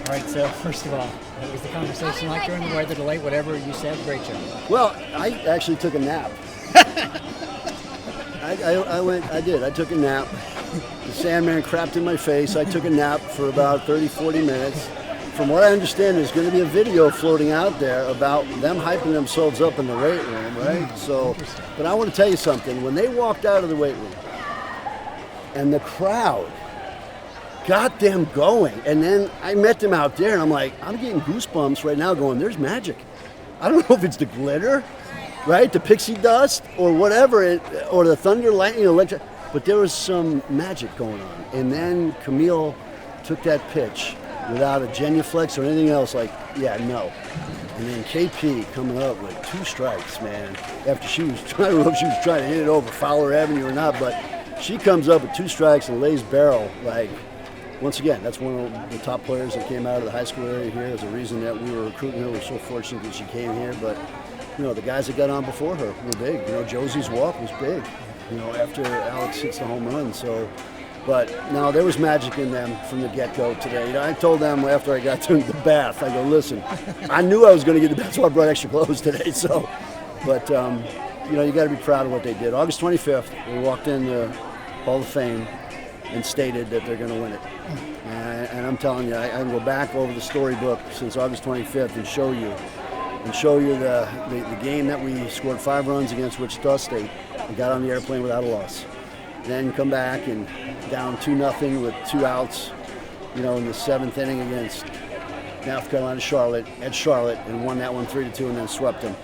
All right, so first of all, what was the conversation like during the weather delay? Whatever you said, great job. Well, I actually took a nap. I did. I took a nap. The Sandman crapped in my face. I took a nap for about 30, 40 minutes. From what I understand, there's going to be a video floating out there about them hyping themselves up in the weight room, right? So, but I want to tell you something. When they walked out of the weight room and the crowd got them going, and then I met them out there, and I'm like, I'm getting goosebumps right now going, there's magic. I don't know if it's the glitter, right, the pixie dust, or whatever, or the thunder, lightning, electric, but there was some magic going on. And then Camille took that pitch without a genuflex or anything else, like, yeah, no. And then KP coming up with 2 strikes, man, after she was, I don't know if she was trying to hit it over Fowler Avenue or not, but she comes up with 2 strikes and lays barrel, like, once again, that's one of the top players that came out of the high school area here. There's a reason that we were recruiting her. We're so fortunate that she came here. But, the guys that got on before her were big. Josie's walk was big, after Alex hits the home run. So, but no, there was magic in them from the get-go today. I told them after I got to the bath, I go, listen, I knew I was going to get the bath, so I brought extra clothes today. So, but, you got to be proud of what they did. August 25th, we walked in the Hall of Fame and stated that they're going to win it. And I'm telling you, I can go back over the storybook since August 25th and show you the game that we scored 5 runs against Wichita State and got on the airplane without a loss. Then come back and down 2-0 with 2 outs, in the 7th inning against North Carolina at Charlotte, and won that one 3-2 and then swept them.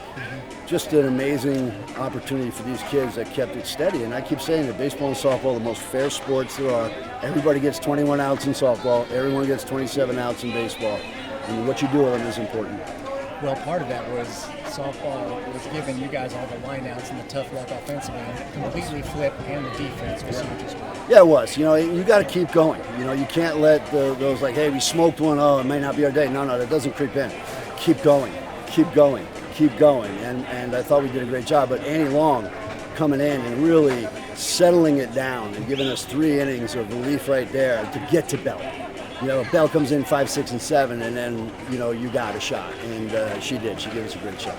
Just an amazing opportunity for these kids that kept it steady. And I keep saying that baseball and softball are the most fair sports there are. Everybody gets 21 outs in softball. Everyone gets 27 outs in baseball. And what you do with them is important. Well, part of that was softball was giving you guys all the lineouts and the tough luck offensively, completely flip, and the defense was just great. Yeah, it was. You got to keep going. You can't let those like, hey, we smoked one. Oh, it may not be our day. No, that doesn't creep in. Keep going. Keep going. Keep going, and I thought we did a great job. But Annie Long coming in and really settling it down and giving us 3 innings of relief right there to get to Belle. Belle comes in 5, 6, and 7, and then you got a shot, and she did. She gave us a great shot.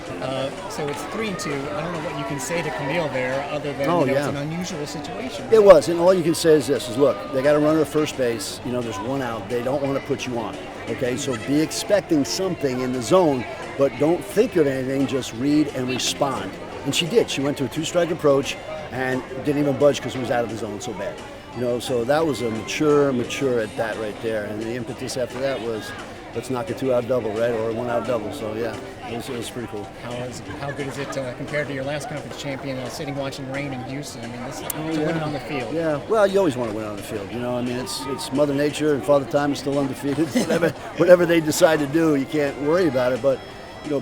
So it's 3-2. I don't know what you can say to Camille there, other than it's an unusual situation. It was, and all you can say is this: look, they got a runner at first base. There's 1 out. They don't want to put you on. Okay, so be expecting something in the zone. But don't think of anything, just read and respond. And she did. She went to a 2-strike approach and didn't even budge because it was out of the zone so bad. So that was a mature at that right there. And the impetus after that was, let's knock a 2-out double, right? Or a 1-out double. So yeah, it was pretty cool. How good is it compared to your last conference champion, sitting watching rain in Houston? I mean, to win it on the field. Yeah, well, you always want to win on the field. It's Mother Nature, and Father Time is still undefeated. Whatever they decide to do, you can't worry about it. But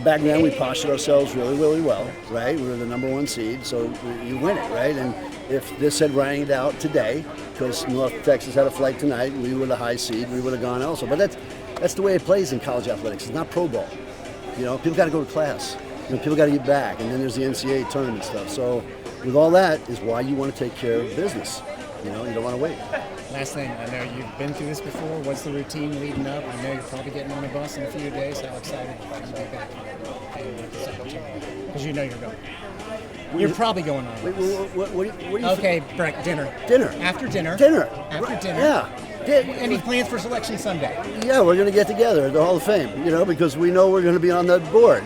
back then we postured ourselves really, really well, right? We were the number 1 seed, so you win it, right? And if this had rained out today, because North Texas had a flight tonight, we were the high seed, we would have gone also. But that's the way it plays in college athletics. It's not pro ball. People got to go to class. People got to get back, and then there's the NCAA tournament stuff. So with all that is why you want to take care of business. You don't want to wait. Last thing, I know you've been through this before. What's the routine leading up? I know you're probably getting on the bus in a few days. How excited are you to be back? Because you're going. You're probably going on. What do you Okay, Breck, dinner. Dinner. After dinner. Yeah. Any plans for Selection Sunday? Yeah, we're going to get together at the Hall of Fame, because we know we're going to be on that board.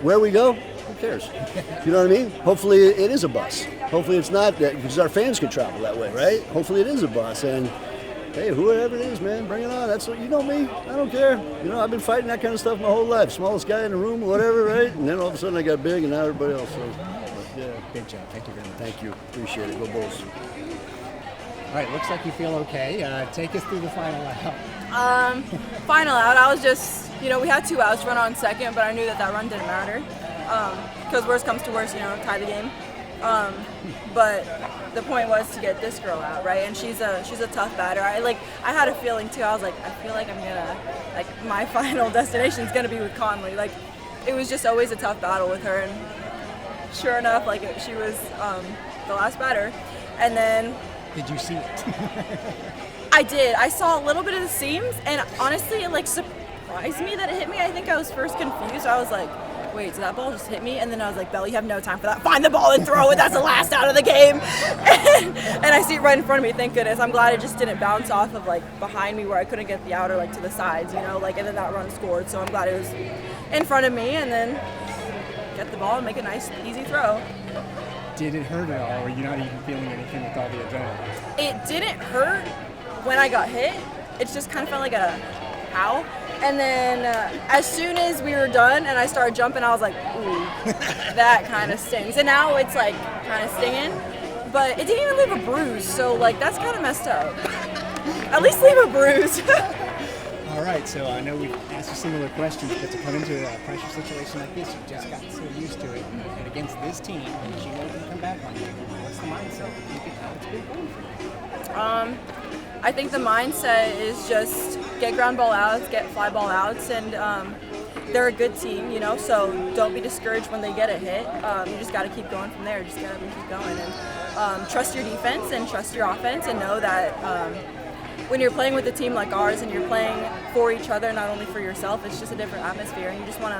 Where we go, who cares? You know what I mean? Hopefully it is a bus. Hopefully it's not that, because our fans can travel that way, right? Hopefully it is a bus, and hey, whoever it is, man, bring it on. That's what, me. I don't care. I've been fighting that kind of stuff my whole life. Smallest guy in the room, whatever, right? And then all of a sudden I got big, and now everybody else. So, yeah. Good job. Thank you very much. Thank you. Appreciate it. Go Bulls. All right, looks like you feel okay. Take us through the final out. Final out, I was just, we had 2 outs, run on second, but I knew that run didn't matter. Because worst comes to worst, tie the game. But the point was to get this girl out, right? And she's a tough batter. I had a feeling too. I was like, I feel like I'm gonna, my final destination is gonna be with Conley. It was just always a tough battle with her, and sure enough, she was the last batter. And then did you see it? I did. I saw a little bit of the seams, and honestly, it like surprised me that it hit me. I think I was first confused. I was like, wait, did that ball just hit me? And then I was like, Belle, you have no time for that. Find the ball and throw it. That's the last out of the game. And I see it right in front of me. Thank goodness. I'm glad it just didn't bounce off of like behind me where I couldn't get the out or like to the sides, you know, like, and then that run scored. So I'm glad it was in front of me, and then get the ball and make a nice, easy throw. Did it hurt at all? Or were you not even feeling anything with all the adrenaline? It didn't hurt when I got hit. It just kind of felt like a ow. And then as soon as we were done and I started jumping, I was like, ooh, that kind of stings. And now it's like kind of stinging, but it didn't even leave a bruise. So like that's kind of messed up. At least leave a bruise. All right, so I know we've asked you similar questions, but to come into a pressure situation like this, you just got so used to it. And against this team, which you know can come back on you, what's the mindset that you can have? It's been going for you. I think the mindset is just get ground ball outs, get fly ball outs, and they're a good team, you know, so don't be discouraged when they get a hit. You just got to keep going from there. Just got to keep going and trust your defense and trust your offense, and know that when you're playing with a team like ours and you're playing for each other, not only for yourself, it's just a different atmosphere, and you just want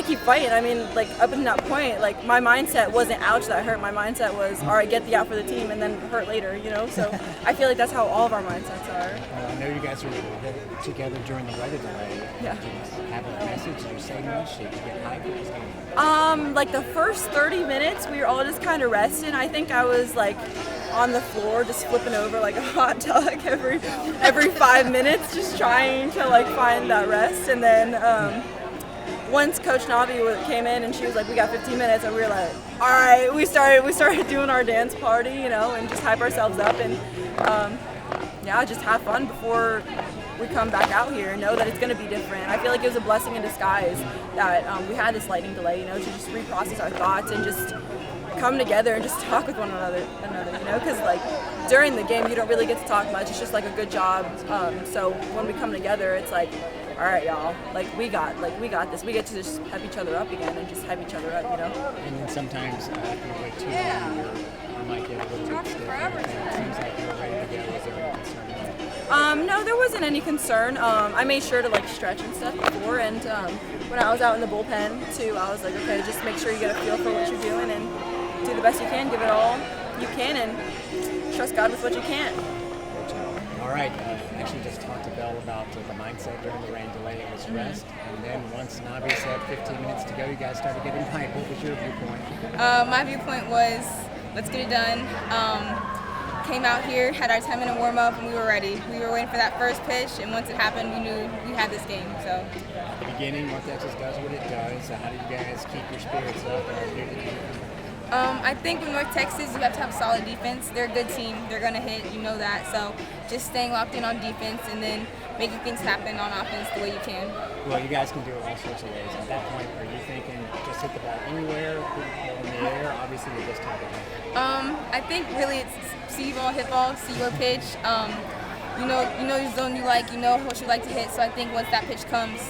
to keep fighting. I mean, like up until that point, like my mindset wasn't ouch that hurt. My mindset was, all right, get the out for the team and then hurt later, you know. So I feel like that's how all of our mindsets are. I know you guys were together during the weather delay. Yeah. Did you have a message or say much? Did you get hyped for this game? Like the first 30 minutes, we were all just kind of resting. I think I was like on the floor, just flipping over like a hot dog every 5 minutes, just trying to like find that rest. And then once Coach Navi came in and she was like, "We got 15 minutes," and we were like, "All right." We started doing our dance party, you know, and just hype ourselves up and yeah, just have fun before we come back out here and know that it's going to be different. I feel like it was a blessing in disguise that we had this lightning delay, you know, to just reprocess our thoughts and just come together and just talk with one another, you know, because like during the game you don't really get to talk much. It's just like a good job. So when we come together, it's like, all right, y'all, like we got this. We get to just hype each other up again and just hype each other up, you know. And then sometimes after you wait too long, you might get a little bit stiff. It seems like you're ready to go. Is there any concern about it? No, there wasn't any concern. I made sure to like stretch and stuff before, and when I was out in the bullpen too, I was like, okay, just make sure you get a feel for what you're doing and do the best you can, give it all you can, and trust God with what you can. All right, actually just talked to Belle about the mindset during the rain delay. It was rest, and then once Navi said 15 minutes to go, you guys started getting hype. What was your viewpoint? My viewpoint was, let's get it done. Came out here, had our 10-minute warm-up, and we were ready. We were waiting for that first pitch, and once it happened, we knew we had this game. So, at the beginning, North Texas does what it does. How do you guys keep your spirits up? I think with North Texas, you have to have solid defense. They're a good team. They're going to hit. You know that. So just staying locked in on defense and then making things happen on offense the way you can. Well, you guys can do it all sorts of ways. At that point, are you thinking just hit the ball anywhere, put the ball in the air? Obviously, you're just talking. I think really it's see ball, hit ball, see your pitch. You know your zone you like. You know what you like to hit. So I think once that pitch comes,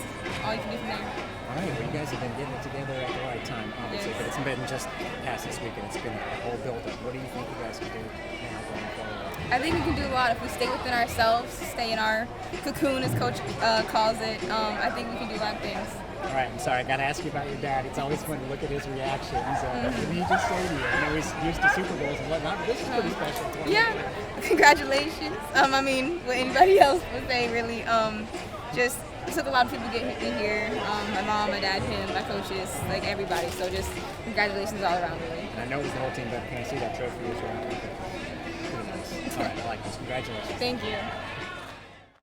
all you can do from there. All right, well, you guys have been getting it together at the right time, obviously, but it's been just past this weekend. It's been a whole build-up. What do you think you guys can do now going forward? I think we can do a lot if we stay within ourselves, stay in our cocoon, as Coach calls it. I think we can do a lot of things. All right, I'm sorry, I got to ask you about your dad. It's always fun to look at his reactions. What did he just say to you? I know he's used to Super Bowls and whatnot, but this is pretty special. Yeah, congratulations. I mean, what anybody else would say, really, just it took a lot of people to get in here. My mom, my dad, him, my coaches, like everybody. So just congratulations all around, really. And I know it was the whole team, but can I see that trophy as well? Pretty nice. All right, I like this. Congratulations. Thank you.